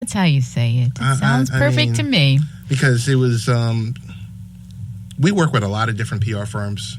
That's how you say it. It sounds perfect to me. Because it was, we work with a lot of different PR firms,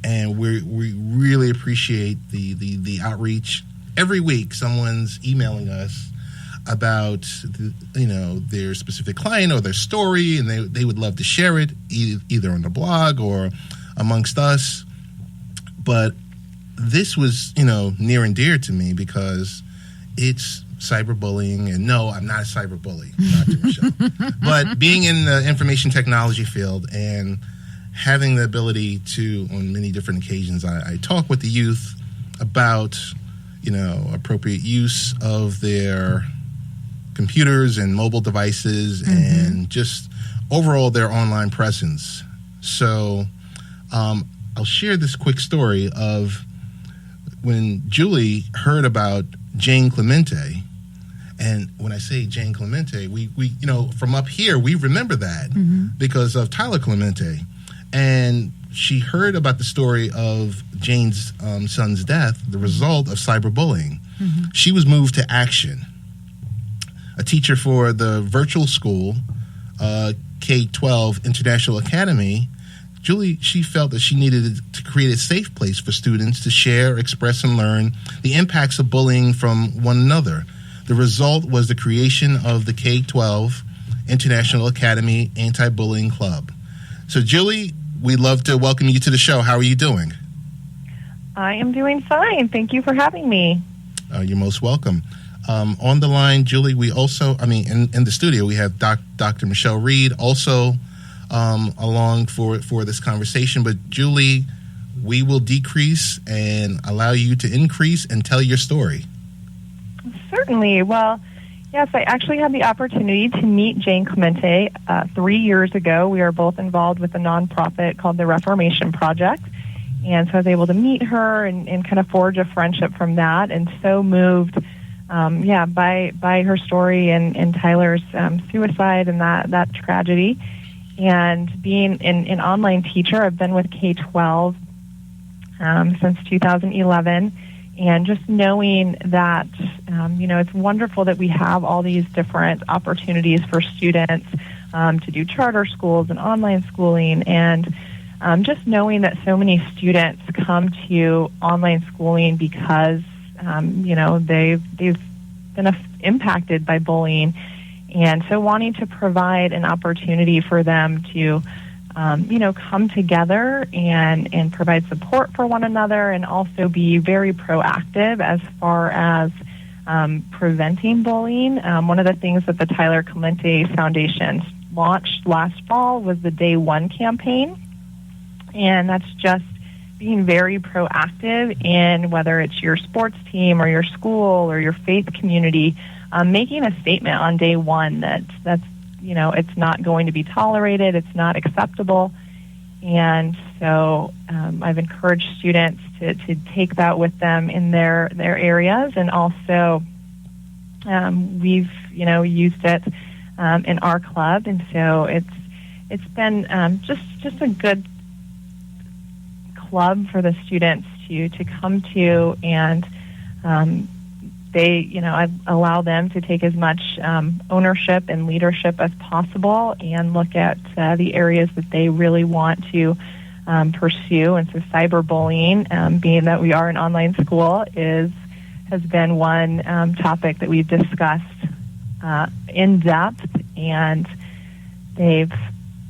and we really appreciate the outreach. Every week, someone's emailing us about their specific client or their story, and they would love to share it either on the blog or amongst us. But this was near and dear to me because it's cyberbullying, and no, I'm not a cyberbully, Dr. Michelle. But being in the information technology field and having the ability to, on many different occasions, I talk with the youth about appropriate use of their computers and mobile devices, and just overall their online presence. So I'll share this quick story of when Julie heard about Jane Clementi. And when I say Jane Clementi, we from up here, we remember that because of Tyler Clementi. And she heard about the story of Jane's son's death, the result of cyberbullying. She was moved to action. A teacher for the virtual school, K12 International Academy, Julie, she felt that she needed to create a safe place for students to share, express, and learn the impacts of bullying from one another. The result was the creation of the K12 International Academy Anti-Bullying Club. So, Julie, we'd love to welcome you to the show. How are you doing? I am doing fine. Thank you for having me. You're most welcome. On the line, Julie, we also, in the studio, we have Dr. Michelle Reed also along for this conversation. But, Julie, we will decrease and allow you to increase and tell your story. Certainly. Well, yes, I actually had the opportunity to meet Jane Clementi 3 years ago. We are both involved with a nonprofit called the Reformation Project. And so I was able to meet her and kind of forge a friendship from that, and so moved by her story and Tyler's suicide and that tragedy. And being an online teacher, I've been with K12 since 2011, and just knowing that, it's wonderful that we have all these different opportunities for students to do charter schools and online schooling, and just knowing that so many students come to online schooling because, they've been impacted by bullying. And so wanting to provide an opportunity for them to, come together and provide support for one another, and also be very proactive as far as preventing bullying. One of the things that the Tyler Clementi Foundation launched last fall was the Day One campaign. And that's just being very proactive in whether it's your sports team or your school or your faith community, making a statement on day one that's it's not going to be tolerated, it's not acceptable. And so I've encouraged students to take that with them in their areas, and also we've used it in our club, and so it's been just a good club for the students to come to, and I allow them to take as much ownership and leadership as possible, and look at the areas that they really want to pursue. And so cyberbullying, being that we are an online school, has been one topic that we've discussed in depth, and they've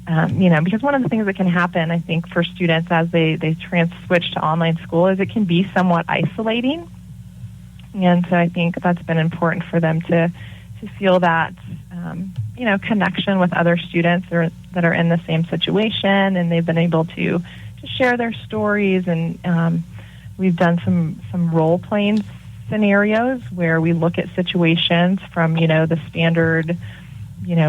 because one of the things that can happen, I think, for students as they switch to online school is it can be somewhat isolating. And so I think that's been important for them to feel that, connection with other students that are in the same situation, and they've been able to share their stories. And we've done some role-playing scenarios where we look at situations from, the standard,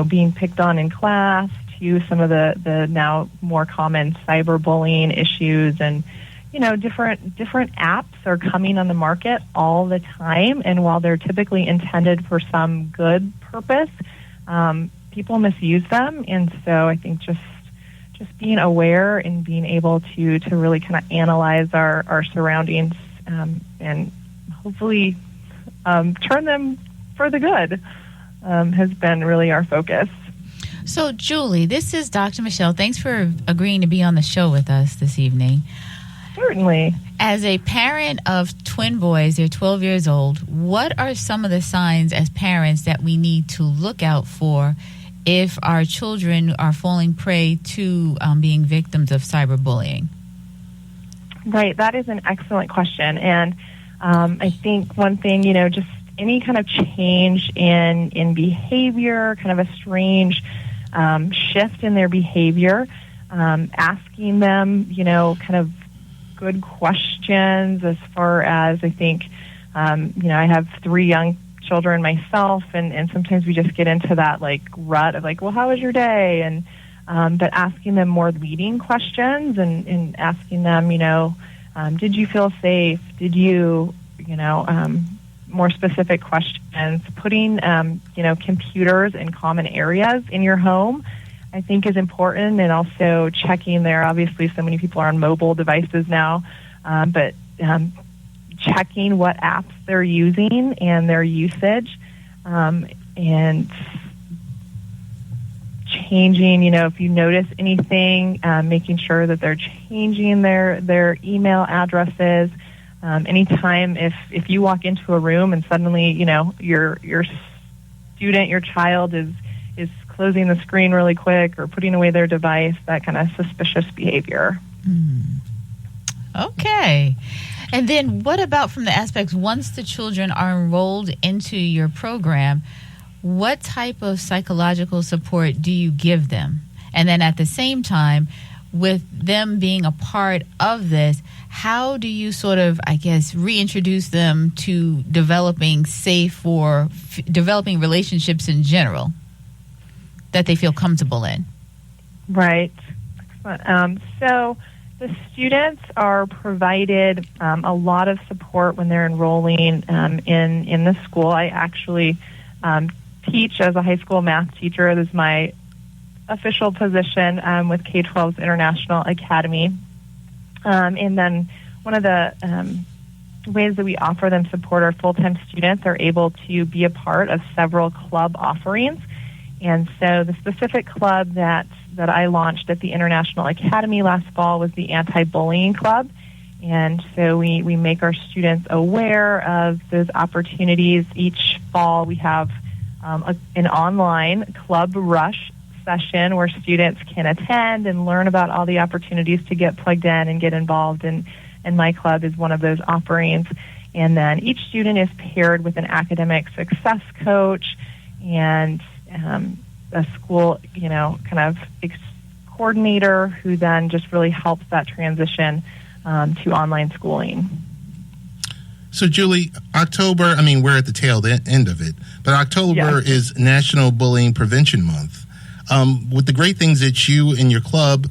being picked on in class, to some of the now more common cyberbullying issues. And different apps are coming on the market all the time, and while they're typically intended for some good purpose, people misuse them. And so I think just being aware and being able to really kind of analyze our surroundings, and hopefully turn them for the good. has been really our focus. So, Julie, this is Dr. Michelle. Thanks for agreeing to be on the show with us this evening. Certainly. As a parent of twin boys, they're 12 years old, what are some of the signs as parents that we need to look out for if our children are falling prey to being victims of cyberbullying? Right. That is an excellent question. And I think one thing, just any kind of change in behavior, kind of a strange shift in their behavior, asking them, kind of good questions as far as I think, I have 3 young children myself, and sometimes we just get into that rut of well, how was your day? And but asking them more leading questions and asking them, did you feel safe? Did you, more specific questions, putting, computers in common areas in your home, I think is important, and also checking there. Obviously, so many people are on mobile devices now, but checking what apps they're using and their usage, and changing, if you notice anything, making sure that they're changing their email addresses. Anytime if you walk into a room and suddenly, your student, your child is closing the screen really quick or putting away their device, that kind of suspicious behavior. Okay. And then what about from the aspects, once the children are enrolled into your program, what type of psychological support do you give them? And then at the same time, with them being a part of this, how do you sort of, reintroduce them to developing safe or developing relationships in general that they feel comfortable in? Right. Excellent. So the students are provided a lot of support when they're enrolling in the school. I actually teach as a high school math teacher. This is my official position with K12 International Academy. And then one of the ways that we offer them support, our full-time students are able to be a part of several club offerings. And so the specific club that I launched at the International Academy last fall was the Anti-Bullying Club. And so we make our students aware of those opportunities. Each fall we have an online club rush session where students can attend and learn about all the opportunities to get plugged in and get involved. And my club is one of those offerings. And then each student is paired with an academic success coach and a school, coordinator who then just really helps that transition to online schooling. So, Julie, October, we're at the tail end of it, but October is National Bullying Prevention Month. With the great things that you and your club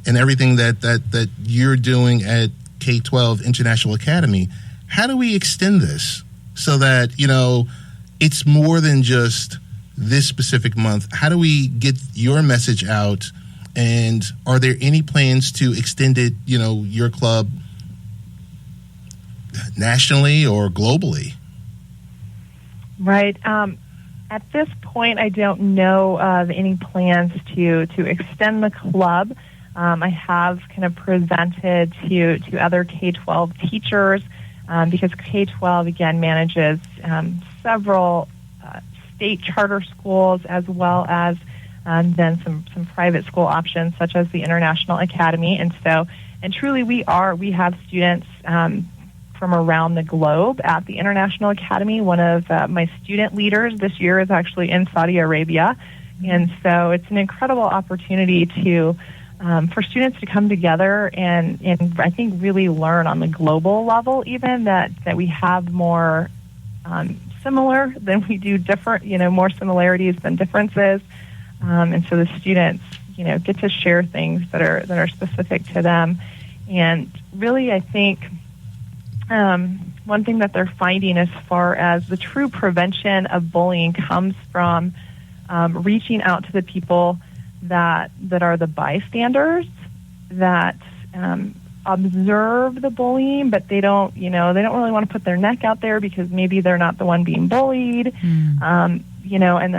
and everything that you're doing at K12 International Academy, how do we extend this so that, it's more than just this specific month? How do we get your message out? And are there any plans to extend it, your club nationally or globally? Right. At this point, I don't know of any plans to extend the club. I have kind of presented to other K-12 teachers because K-12, again, manages several state charter schools as well as then some private school options such as the International Academy. And truly we have students from around the globe at the International Academy. One of my student leaders this year is actually in Saudi Arabia. And so it's an incredible opportunity to for students to come together and I think really learn on the global level even that we have more similar than we do different, more similarities than differences. And so the students, get to share things that are specific to them. And really, I think one thing that they're finding as far as the true prevention of bullying comes from reaching out to the people that are the bystanders that observe the bullying, but they don't really want to put their neck out there because maybe they're not the one being bullied. and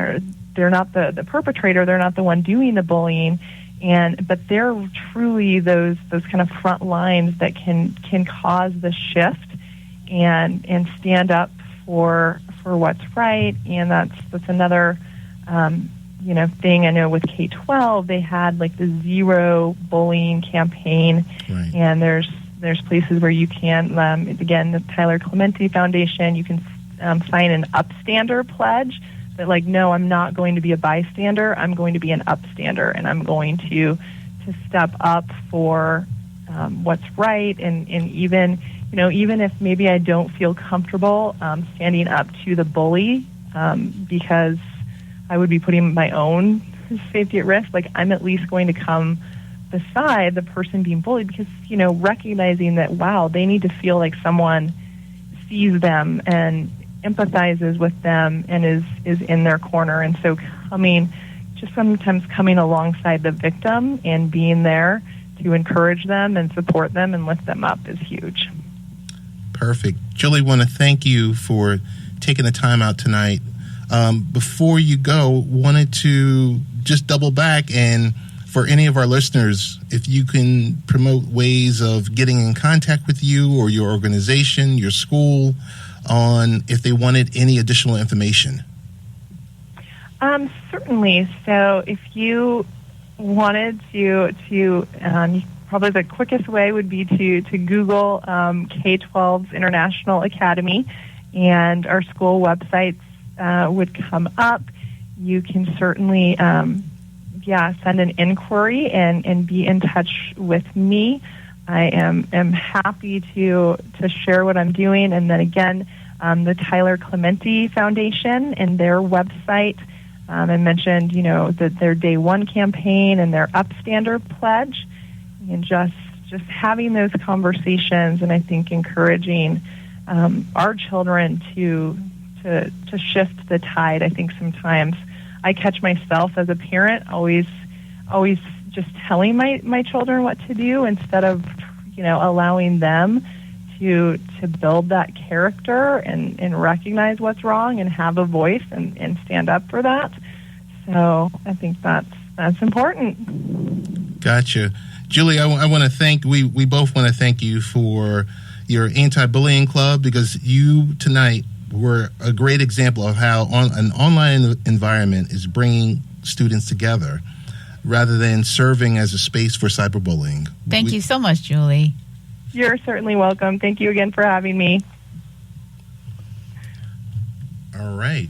they're not the perpetrator, they're not the one doing the bullying, but they're truly those kind of front lines that can cause the shift and stand up for what's right. And that's another thing. I know with K12 they had like the Zero Bullying campaign, right. And there's places where you can again, the Tyler Clementi Foundation, you can sign an upstander pledge that, like, no, I'm not going to be a bystander, I'm going to be an upstander, and I'm going to step up for what's right, and even if maybe I don't feel comfortable standing up to the bully because I would be putting my own safety at risk, like, I'm at least going to come beside the person being bullied, because recognizing that, wow, they need to feel like someone sees them and empathizes with them and is in their corner. And so sometimes coming alongside the victim and being there to encourage them and support them and lift them up is huge. Perfect. Julie, want to thank you for taking the time out tonight. Before you go, wanted to just double back, and for any of our listeners, if you can promote ways of getting in contact with you or your organization, your school, on if they wanted any additional information. Certainly. So if you wanted to probably the quickest way would be to Google K12 International Academy, and our school websites would come up. You can certainly send an inquiry and be in touch with me. I am happy to share what I'm doing. And then again, the Tyler Clementi Foundation and their website, I mentioned, their Day One campaign and their Upstander pledge, and just having those conversations, and I think encouraging our children to shift the tide. I think sometimes I catch myself as a parent always just telling my children what to do instead of allowing them to build that character and recognize what's wrong and have a voice and stand up for that. So I think that's important. Gotcha. Julie, I want to thank, we both want to thank you for your anti-bullying club, because you tonight were a great example of how an online environment is bringing students together rather than serving as a space for cyberbullying. Thank you so much, Julie. You're certainly welcome. Thank you again for having me. All right.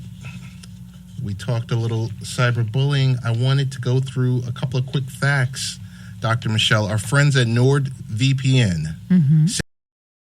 We talked a little cyberbullying. I wanted to go through a couple of quick facts, Dr. Michelle. Our friends at NordVPN